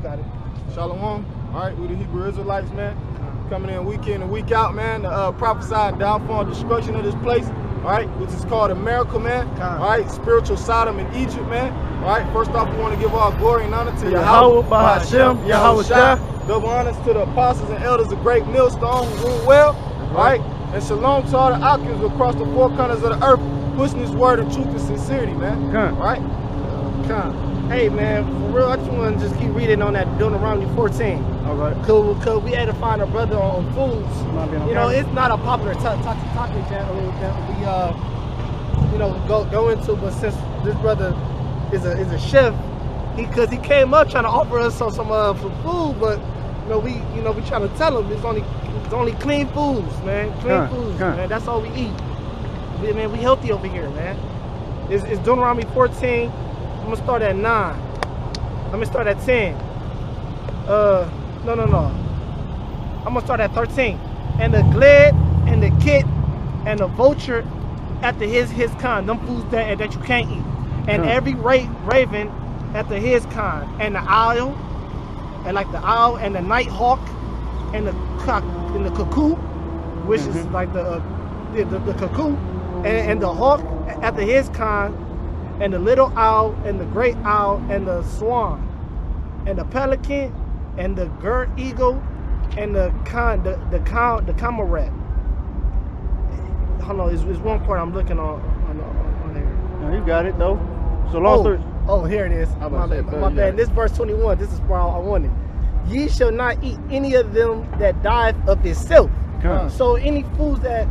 got it. Shalom. All right, we the Hebrew Israelites, man. Coming in week and week out, man. The prophesied downfall and destruction of this place. All right, which is called a miracle, man. All right, spiritual Sodom in Egypt, man. All right, first off, we want to give all glory and honor to Yahweh, Hashem, Yahweh Shah. Double honors to the apostles and elders of Great Millstone who rule well. All right, and shalom to all the outcasts across the four corners of the earth, pushing this word of truth and sincerity, man. All right. Hey man, for real, I just want to just keep reading on that Deuteronomy 14. All right. Cause we had to find a brother on foods. You know, it's not a popular topic channel. We go into, but since this brother is a chef, because he came up trying to offer us some food, but we trying to tell him it's only clean foods, man. Clean foods, man. That's all we eat. We healthy over here, man. It's Deuteronomy 14. I'm gonna start at 9. I'm gonna start at 10. No. I'm gonna start at 13. And the gled and the kit and the vulture after his kind, them foods that you can't eat. And every raven after his kind, and the owl, and like the owl and the night hawk, and the cock and the cuckoo, which is like the cuckoo, and the hawk after his kind. And the little owl, and the great owl, and the swan, and the pelican, and the girt eagle, and the cormorant. Hold on, it's one part I'm looking on here. No, you got it though. So long. Oh, here it is. My bad. This verse 21. This is where I wanted. Ye shall not eat any of them that dieth of itself. So any foods that,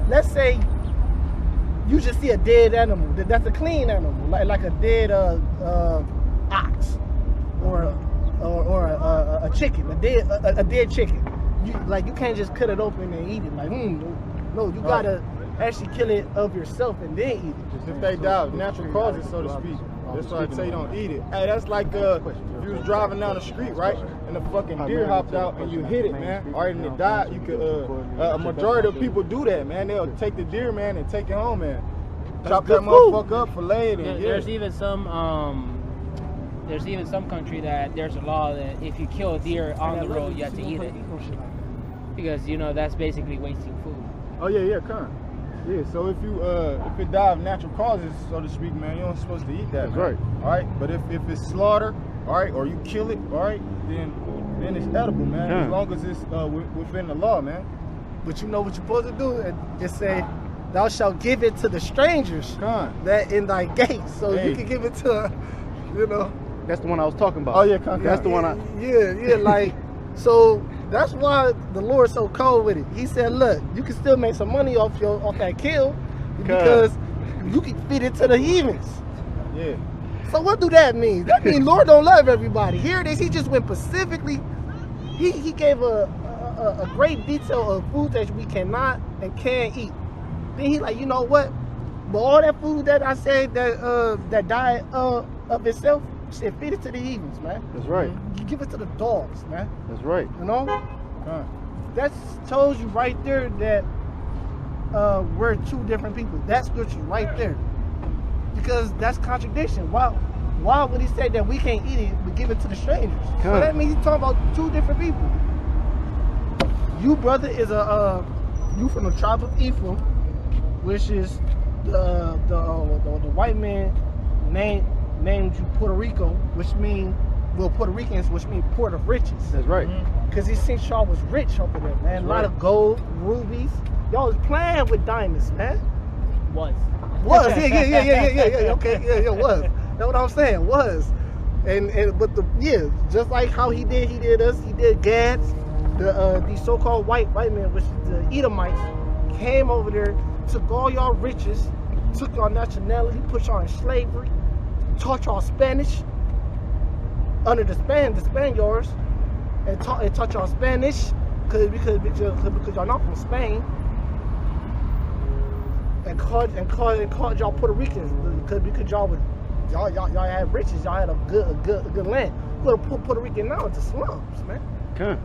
let's say, you just see a dead animal. That's a clean animal, like a dead ox, or a chicken, a dead chicken. You can't just cut it open and eat it. Like no, you gotta actually kill it of yourself and then eat it. If they die of natural causes, so to speak. That's why I say you don't eat it. Hey, that's like if you was driving down the street, right, and the fucking deer hopped out and you hit it, man, or and it died. You could a majority of people do that, man. They'll take the deer, man, and take it home, man. Chop that motherfucker up, fillet it, and there's even some country that there's a law that if you kill a deer on the road, you have to eat it, because that's basically wasting food. Oh yeah, so if it die of natural causes, so to speak, man, you're not supposed to eat that. That's right. All right, but if it's slaughter, all right, or you kill it, all right, then it's edible, man. As long as it's within the law, man. But you know what you're supposed to do? It say, thou shalt give it to the strangers that in thy gates. So you can give it to, That's the one I was talking about. Oh yeah, that's the one I. Yeah, like so. That's why the Lord's so cold with it. He said, look, you can still make some money off that kill because you can feed it to the heathens. Yeah. So what do that mean? That means Lord don't love everybody. Here it is. He just went specifically. He gave a great detail of food that we cannot and can't eat. Then he like, you know what? But all that food that I said that died of itself, shit, feed it to the heathens, man. That's right. You give it to the dogs, man. That's right. That tells you right there that we're two different people. That scripture right there, because that's contradiction. Why would he say that we can't eat it but give it to the strangers? So that means he's talking about two different people. You, brother, is you from the tribe of Ephraim, which is the white man named you Puerto Rico, which mean Puerto Ricans, which mean port of riches. That's right. Because he seen y'all was rich over there, man. A lot of gold, rubies. Y'all was playing with diamonds, man. Was. Yeah. Okay, yeah, was. That's what I'm saying. Was. But just like how he did us. He did Gads. These so-called white men, which is the Edomites, came over there, took all y'all riches, took y'all nationality, put y'all in slavery, taught y'all Spanish under the Spaniards, and taught y'all Spanish because y'all not from Spain, and called y'all Puerto Ricans because y'all had riches, y'all had a good land. Put Puerto Rican now into slums, man. Okay.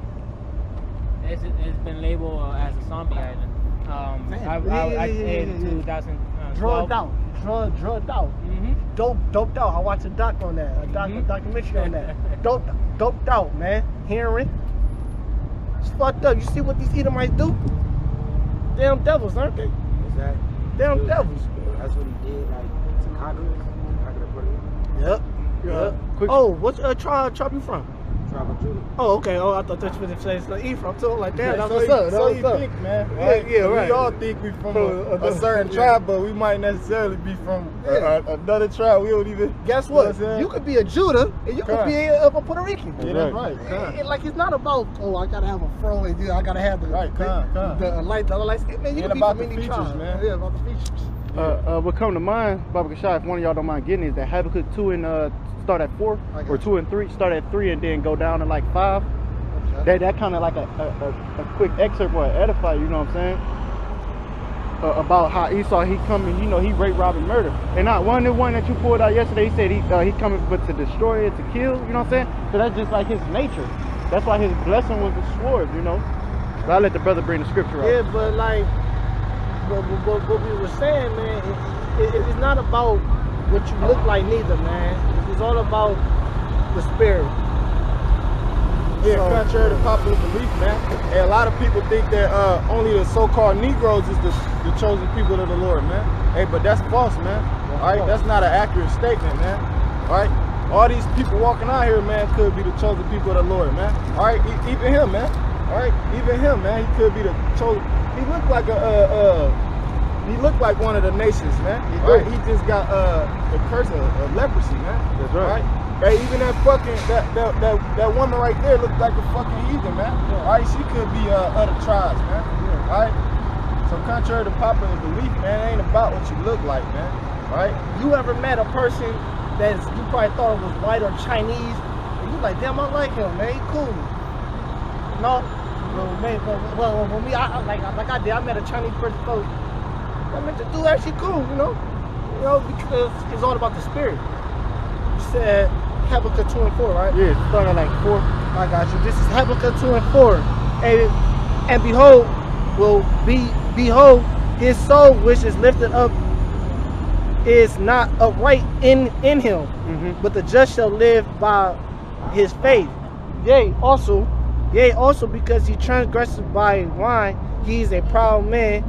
It's been labeled as a zombie island. In 2012. Drugged out. Doped out. I watched a doc on that, a documentary on that. Doped out. doped out, man. Hearing. It's fucked up. You see what these Edomites do? Damn devils, aren't they? Exactly. Damn devils. That's what he did, like, to conquer us. Conquer the Puerto Rico. Yep. Quick. Oh, what tribe you from? Tribe of Judah. Oh, okay. Oh, I thought that's what it says. Like, Ephraim too. I'm like, damn, that's so what's you, up. That's so what's you up. think, man? Yeah, Right? yeah, So right. We all think we from a certain yeah. tribe, but we might necessarily be from another tribe. We don't even. Guess You know what? I'm saying? You could be a Judah and you could Come. be a Puerto Rican. Yeah, that's right. Like it's not about I gotta have a fro and I gotta have the Right, come. the light skin. Man, you Ain't can be about from the any features, tribe. man. Yeah, about the features. What come to mind, Baba Kashai, if one of y'all don't mind getting, is that Habakkuk 2 and start at 4, or 2 and 3, start at 3 and then go down to like 5. That kind of like a quick excerpt or edify, you know what I'm saying? About how Esau, he coming, you know, he rape, rob, and murder. And not the one that you pulled out yesterday, he said he coming but to destroy and to kill, you know what I'm saying? So that's just like his nature. That's why his blessing was the sword, you know? But I'll let the brother bring the scripture out. Yeah, but like what we were saying, man, it's not about what you look like neither, man. It's all about the spirit. Yeah, So- contrary to popular belief, man. And a lot of people think that only the so-called Negroes is the chosen people of the Lord, man. Hey, but that's false, man. All right, that's not an accurate statement, man. All right, all these people walking out here, man, could be the chosen people of the Lord, man. All right, even him, man. All right, even him, man. He could be the chosen. He looked like he looked like one of the nations, man. All right, he just got the curse of leprosy, man. That's right. All right. Hey, even that fucking that woman right there looked like a fucking heathen, man. All right, she could be other tribes, man. All right. So contrary to popular belief, man, it ain't about what you look like, man. All right. You ever met a person that you probably thought was white or Chinese, and you like, damn, I like him, man. He cool. No, well, me, I did. I met a Chinese person. So I met the dude actually cool, you know, because it's all about the spirit. You said Habakkuk 2 and 4, right? Yeah, start at like 4. I got you. This is Habakkuk 2 and 4. And behold, his soul which is lifted up is not upright in him, but the just shall live by his faith. Yea, also because he transgressed by wine, he is a proud man,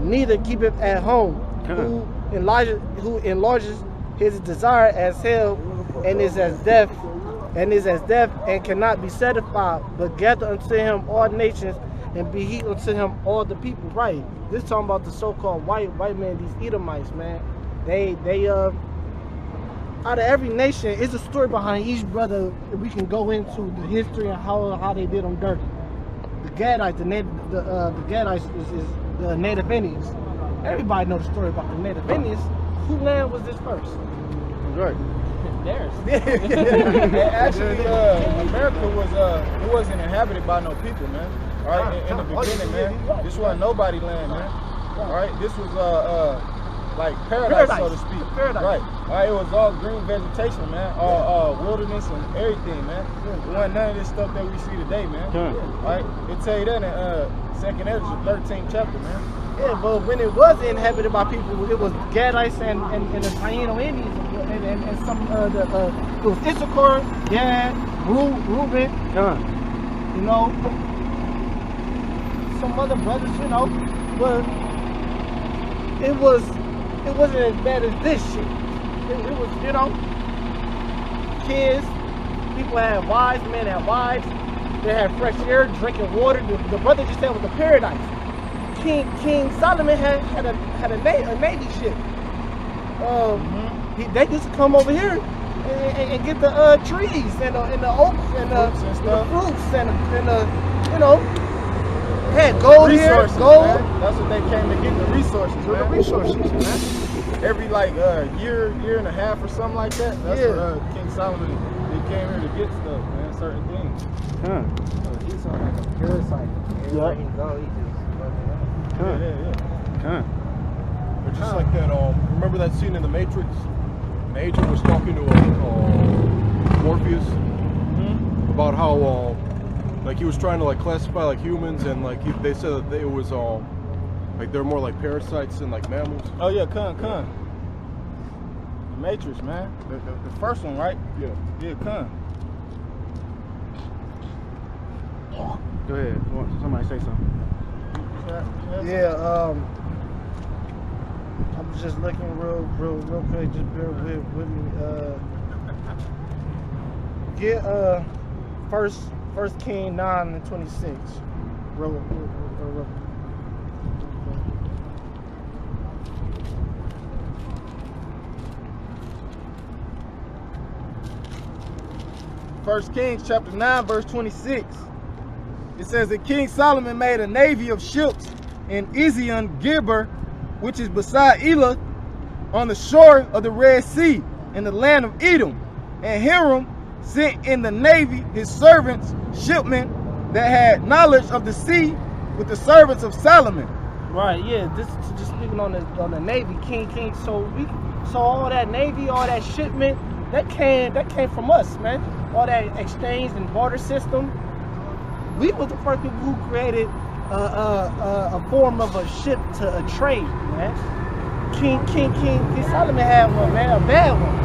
neither keepeth at home, who enlarges his desire as hell, and is as death, and cannot be satisfied, but gather unto him all nations, and be he unto him all the people. Right. This talking about the so-called white man, these Edomites, man. They out of every nation, it's a story behind each brother. We can go into the history and how they did them dirty. The Gadites, the Gadites is the Native Indians. Everybody knows the story about the Native Indians. Whose land was this first? Right. Theirs. Actually, America wasn't inhabited by no people, man. All right, in the beginning, man, this wasn't nobody land, man. All right, this was like paradise, so to speak. Paradise. Right. All right, it was all green vegetation, man. All wilderness and everything, man. It wasn't none of this stuff that we see today, man. All right, it tell you that in 2nd Ezra, 13th chapter, man. Yeah, but when it was inhabited by people, it was Gadites and the Taino Indians and some it was Issachar, Gad, Reuben, you know, some other brothers, you know, but it wasn't as bad as this shit. It was, you know, kids, people had wives, men had wives, they had fresh air, drinking water. The brother just said it was a paradise. King Solomon had a navy ship. They used to come over here and get the trees and the oaks and the fruits and the you know, had gold here, gold. Man. That's what they came to get, the resources, man. The resources, man. Every like year and a half or something like that. That's what King Solomon, they came here to get stuff, man. Certain things. So he's on like a parasite. Everywhere he go, he just Yeah. But just like that, remember that scene in The Matrix? An agent was talking to Morpheus about how like he was trying to like classify like humans, and like they said that it was like they're more like parasites than like mammals. Oh yeah, The Matrix, man. The first one, right? Yeah. Yeah, Go ahead. Somebody say something. Yeah, I'm just looking real quick. Just bear with me. Get First King 9:26. Real. First Kings chapter 9, verse 26. It says that King Solomon made a navy of ships in Ezion-Geber, which is beside Elah, on the shore of the Red Sea, in the land of Edom. And Hiram sent in the navy his servants, shipmen that had knowledge of the sea, with the servants of Solomon. Right, yeah. This just speaking on the navy, King. So all that navy, all that shipment, that came from us, man. All that exchange and barter system. We was the first people who created a form of a ship to a trade, man. King Solomon had one, man, a bad one.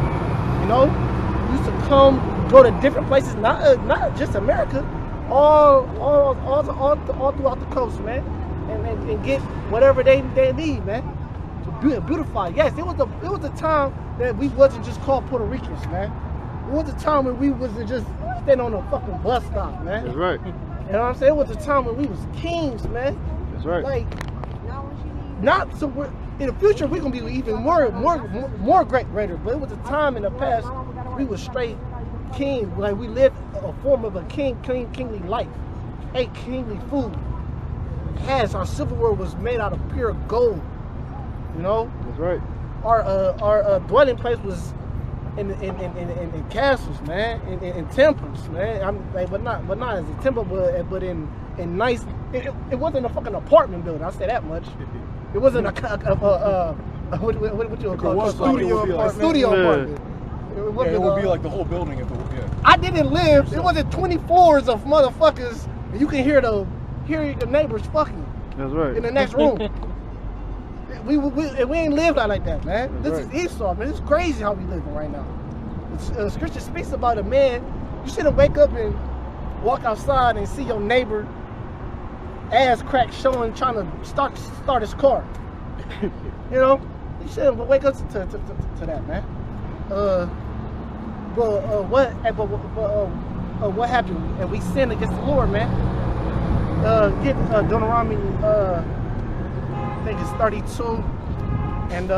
You know, he used to go to different places, not just America, all throughout the coast, man, and get whatever they need, man, to beautify. Yes, it was a time that we wasn't just called Puerto Ricans, man. It was a time when we wasn't just standing on a fucking bus stop, man. That's right. You know what I'm saying? It was a time when we was kings, man. That's right. Like, not so we're in the future we're gonna be even more greater. But it was a time in the past we was straight king. Like we lived a form of a kingly life, ate kingly food. Our civil war was made out of pure gold. You know. That's right. Our dwelling place was in castles, man, in temples, man. But not as a temple, but in nice. It wasn't a fucking apartment building. I'll say that much. It wasn't what you would call it? A studio apartment. It would be like the whole building. I didn't live. It wasn't 20 floors of motherfuckers. And you can hear the neighbors fucking. That's right. In the next room. We ain't lived out like that, man. This is Esau, man. It's crazy how we living right now. Scripture speaks about a man. You shouldn't wake up and walk outside and see your neighbor ass crack trying to start his car. You know, you shouldn't wake up to that, man. What happened? And we sinned against the Lord, man. Get Deuteronomy. I think it's 32, and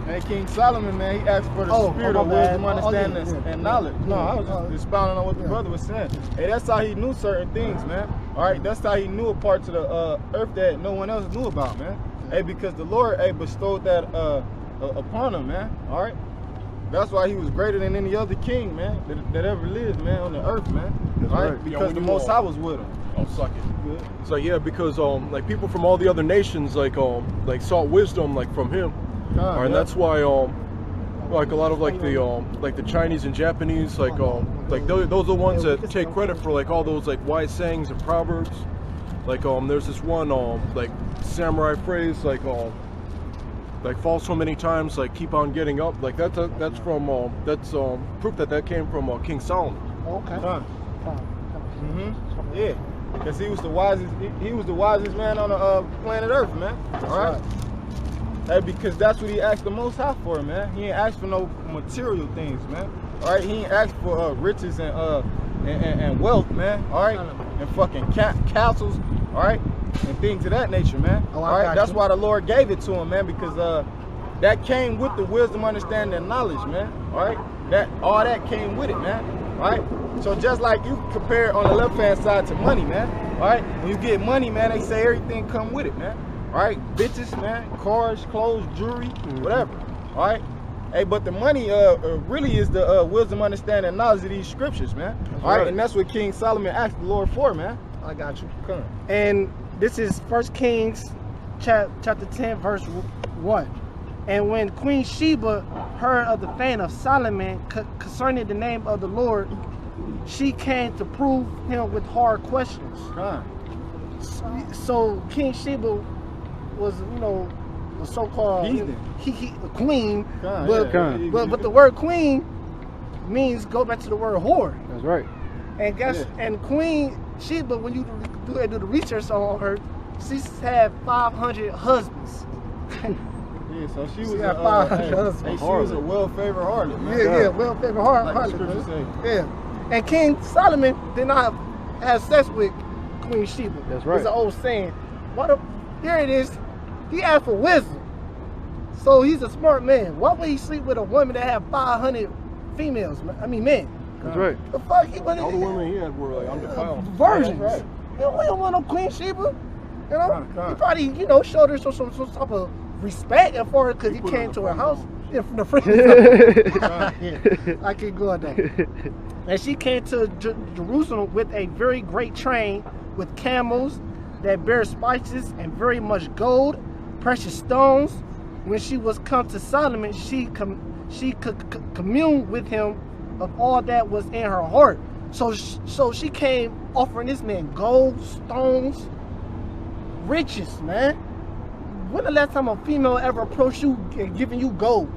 Hey, King Solomon, man, he asked for the spirit of wisdom, understanding, and knowledge. No, I was just expounding on what the brother was saying. Hey, that's how he knew certain things, man. All right, that's how he knew a part to the earth that no one else knew about, man. Hey, because the Lord, bestowed that upon him, man. All right, that's why he was greater than any other king, man, that ever lived, man, on the earth, man. That's all right, right. because the Most High was with him. Oh, suck it. Good. It's like, yeah, because like people from all the other nations like sought wisdom like from him. And that's why like a lot of like the Chinese and Japanese like those are the ones that take credit for like all those like wise sayings and proverbs. Like there's this one like samurai phrase like fall so many times like keep on getting up, like that's from proof that came from King Solomon. Okay. Yeah, because he was the wisest man on the planet Earth, man. All right. Hey, because that's what he asked the Most High for, man. He ain't asked for no material things, man. All right, he ain't asked for riches and wealth, man. All right, and fucking castles, all right, and things of that nature, man. All right, that's why the Lord gave it to him, man, because that came with the wisdom, understanding, and knowledge, man. All right, all that came with it, man. All right, so just like you compare on the left hand side to money, man. All right, when you get money, man, they say everything come with it, man. All right, bitches, man, cars, clothes, jewelry, whatever. All right, hey, but the money really is the wisdom, understanding, and knowledge of these scriptures, man. All right, and that's what King Solomon asked the Lord for, man. I got you. Come. And this is 1 Kings chapter 10, verse 1. And when Queen Sheba heard of the fame of Solomon concerning the name of the Lord, she came to prove him with hard questions. So King Sheba was, you know, the so-called queen, but the word queen means go back to the word whore. That's right. And guess and Queen Sheba, when you do the research on her, she's had 500 husbands. Yeah, so she was got 500 husbands. she was a well-favored harlot, man. Yeah, well-favored harlot. Like the scripture say. Yeah. And King Solomon did not have sex with Queen Sheba. That's right. It's an old saying. Here it is. He asked for wisdom. So he's a smart man. Why would he sleep with a woman that had 500 females? I mean, men. That's right. The fuck he wasn't. All the women he had were like undefiled. Virgins. That's right. We don't want no Queen Sheba. You know, Con. he probably, showed her some type of respect for her because he put her came in to the her friend house. zone. Yeah, from the friend zone. Yeah, I keep going though. And she came to Jerusalem with a very great train with camels that bear spices and very much gold, precious stones. When she was come to Solomon, she could commune with him of all that was in her heart. So she came offering this man gold, stones, riches, man. When the last time a female ever approached you and giving you gold?